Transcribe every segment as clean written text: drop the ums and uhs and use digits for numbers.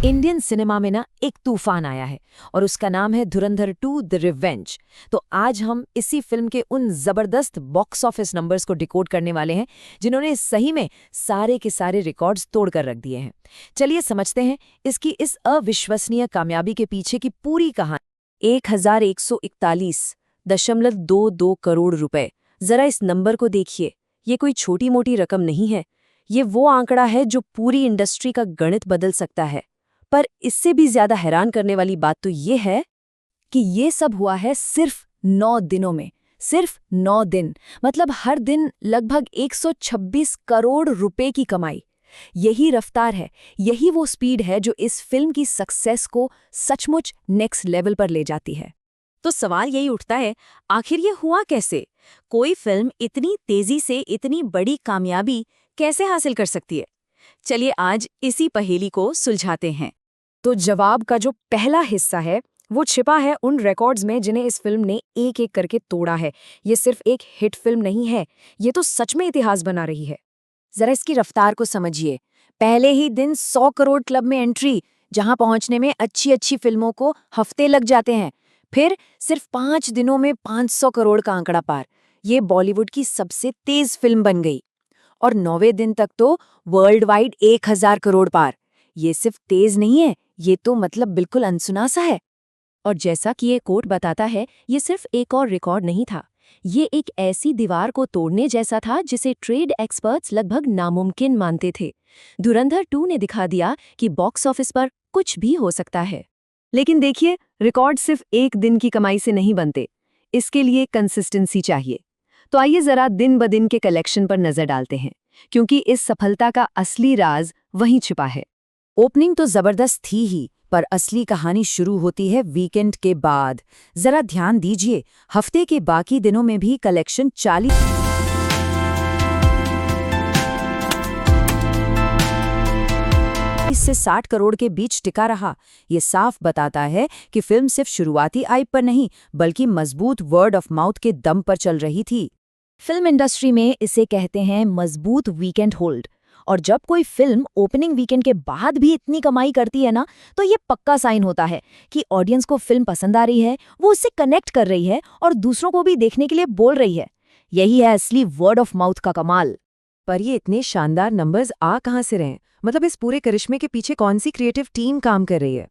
Indian cinema में ना एक तूफान आया है और उसका नाम है धुरंधर 2 द रिवेंज। तो आज हम इसी फिल्म के उन जबरदस्त बॉक्स ऑफिस नंबर्स को डिकोड करने वाले हैं जिन्होंने सही में सारे के सारे रिकॉर्ड्स तोड़कर रख दिए हैं। चलिए समझते हैं इसकी इस अविश्वसनीय कामयाबी के पीछे की पूरी कहानी। 1141.22 करोड़ रुपए। जरा इस नंबर को देखिए, ये कोई छोटी मोटी रकम नहीं है। ये वो आंकड़ा है जो पूरी इंडस्ट्री का गणित बदल सकता है। पर इससे भी ज्यादा हैरान करने वाली बात तो ये है कि ये सब हुआ है सिर्फ 9 दिनों में। सिर्फ 9 दिन, मतलब हर दिन लगभग 126 करोड़ रुपए की कमाई। यही रफ्तार है, यही वो स्पीड है जो इस फिल्म की सक्सेस को सचमुच नेक्स्ट लेवल पर ले जाती है। तो सवाल यही उठता है, आखिर ये हुआ कैसे? कोई फिल्म इतनी तेजी से इतनी बड़ी कामयाबी कैसे हासिल कर सकती है? चलिए आज इसी पहेली को सुलझाते हैं। तो जवाब का जो पहला हिस्सा है वो छिपा है उन रिकॉर्ड्स में जिन्हें इस फिल्म ने एक एक करके तोड़ा है। ये सिर्फ एक हिट फिल्म नहीं है, ये तो सच में इतिहास बना रही है। जरा इसकी रफ्तार को समझिए। पहले ही दिन 100 करोड़ क्लब में एंट्री, जहां पहुंचने में अच्छी फिल्मों को हफ्ते लग जाते हैं। फिर सिर्फ 5 दिनों में 500 करोड़ का आंकड़ा पार। ये बॉलीवुड की सबसे तेज फिल्म बन गई। और 9वें दिन तक तो वर्ल्ड वाइड 1000 करोड़ पार। ये सिर्फ तेज नहीं है, ये तो मतलब बिल्कुल अनसुना सा है। और जैसा कि ये कोट बताता है, ये सिर्फ एक और रिकॉर्ड नहीं था। ये एक ऐसी दीवार को तोड़ने जैसा था जिसे ट्रेड एक्सपर्ट्स लगभग नामुमकिन मानते थे। धुरंधर 2 ने दिखा दिया कि बॉक्स ऑफिस पर कुछ भी हो सकता है। लेकिन देखिए, रिकॉर्ड सिर्फ एक दिन की कमाई से नहीं बनते, इसके लिए कंसिस्टेंसी चाहिए। तो आइए जरा दिन ब दिन के कलेक्शन पर नजर डालते हैं, क्योंकि इस सफलता का असली राज वहीं छिपा है। ओपनिंग तो जबरदस्त थी ही, पर असली कहानी शुरू होती है वीकेंड के बाद। जरा ध्यान दीजिए, हफ्ते के बाकी दिनों में भी कलेक्शन 40 से 60 करोड़ के बीच टिका रहा। ये साफ बताता है कि फिल्म सिर्फ शुरुआती आइप पर नहीं, बल्कि मजबूत वर्ड ऑफ माउथ के दम पर चल रही थी। फिल्म इंडस्ट्री में इसे कहते हैं मजबूत वीकेंड होल्ड। और जब कोई फिल्म ओपनिंग वीकेंड के बाद भी इतनी कमाई करती है ना, तो ये पक्का साइन होता है कि ऑडियंस को फिल्म पसंद आ रही है, वो उससे कनेक्ट कर रही है और दूसरों को भी देखने के लिए बोल रही है। यही है असली वर्ड ऑफ माउथ का कमाल। पर ये इतने शानदार नंबर्स आ कहां से रहे? मतलब इस पूरे करिश्मे के पीछे कौन सी क्रिएटिव टीम काम कर रही है?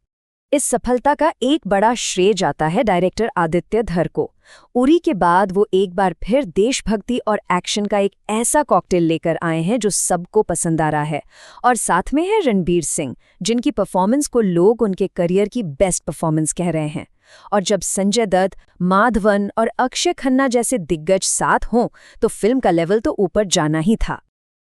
इस सफलता का एक बड़ा श्रेय जाता है डायरेक्टर आदित्य धर को। उरी के बाद वो एक बार फिर देशभक्ति और एक्शन का एक ऐसा कॉकटेल लेकर आए हैं जो सबको पसंद आ रहा है। और साथ में है रणबीर सिंह, जिनकी परफॉर्मेंस को लोग उनके करियर की बेस्ट परफॉर्मेंस कह रहे हैं। और जब संजय दत्त, माधवन और अक्षय खन्ना जैसे दिग्गज साथ हों तो फिल्म का लेवल तो ऊपर जाना ही था।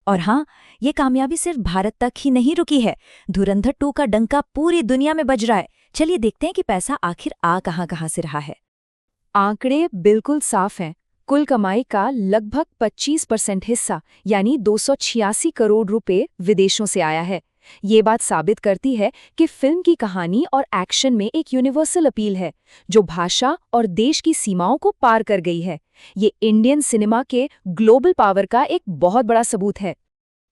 और हाँ, ये कामयाबी सिर्फ भारत तक ही नहीं रुकी है। धुरंधर 2 का डंका पूरी दुनिया में बज रहा है। चलिए देखते हैं कि पैसा आखिर आ कहां से रहा है। आंकड़े बिल्कुल साफ हैं। कुल कमाई का लगभग 25% हिस्सा यानी 286 करोड़ रुपए विदेशों से आया है। ये बात साबित करती है कि फिल्म की कहानी और एक्शन में एक यूनिवर्सल अपील है जो भाषा और देश की सीमाओं को पार कर गई है। ये इंडियन सिनेमा के ग्लोबल पावर का एक बहुत बड़ा सबूत है।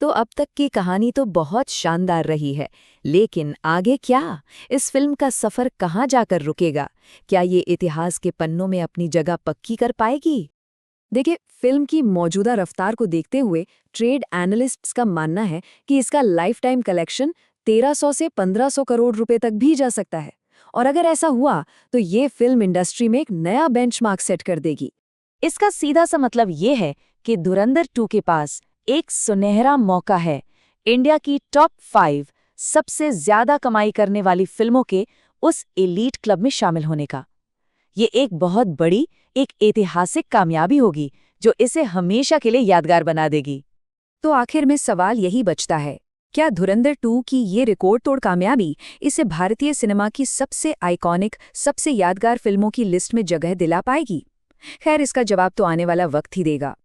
तो अब तक की कहानी तो बहुत शानदार रही है, लेकिन आगे क्या? इस फिल्म का सफर कहाँ जाकर रुकेगा? क्या ये इतिहास के पन्नों में अपनी जगह पक्की कर पाएगी? देखिए, फिल्म की मौजूदा रफ्तार को देखते हुए ट्रेड एनालिस्ट्स का मानना है कि इसका लाइफ टाइम कलेक्शन 1300 से 1500 करोड़ रुपए तक भी जा सकता है। और अगर ऐसा हुआ तो ये फिल्म इंडस्ट्री में एक नया बेंचमार्क सेट कर देगी। इसका सीधा सा मतलब ये है कि धुरंधर 2 के पास एक सुनहरा मौका है इंडिया की टॉप 5 सबसे ज्यादा कमाई करने वाली फिल्मों के उस एलीट क्लब में शामिल होने का। ये एक बहुत बड़ी, एक ऐतिहासिक कामयाबी होगी जो इसे हमेशा के लिए यादगार बना देगी। तो आखिर में सवाल यही बचता है, क्या धुरंधर 2 की ये रिकॉर्ड तोड़ कामयाबी इसे भारतीय सिनेमा की सबसे आइकॉनिक, सबसे यादगार फिल्मों की लिस्ट में जगह दिला पाएगी? खैर, इसका जवाब तो आने वाला वक्त ही देगा।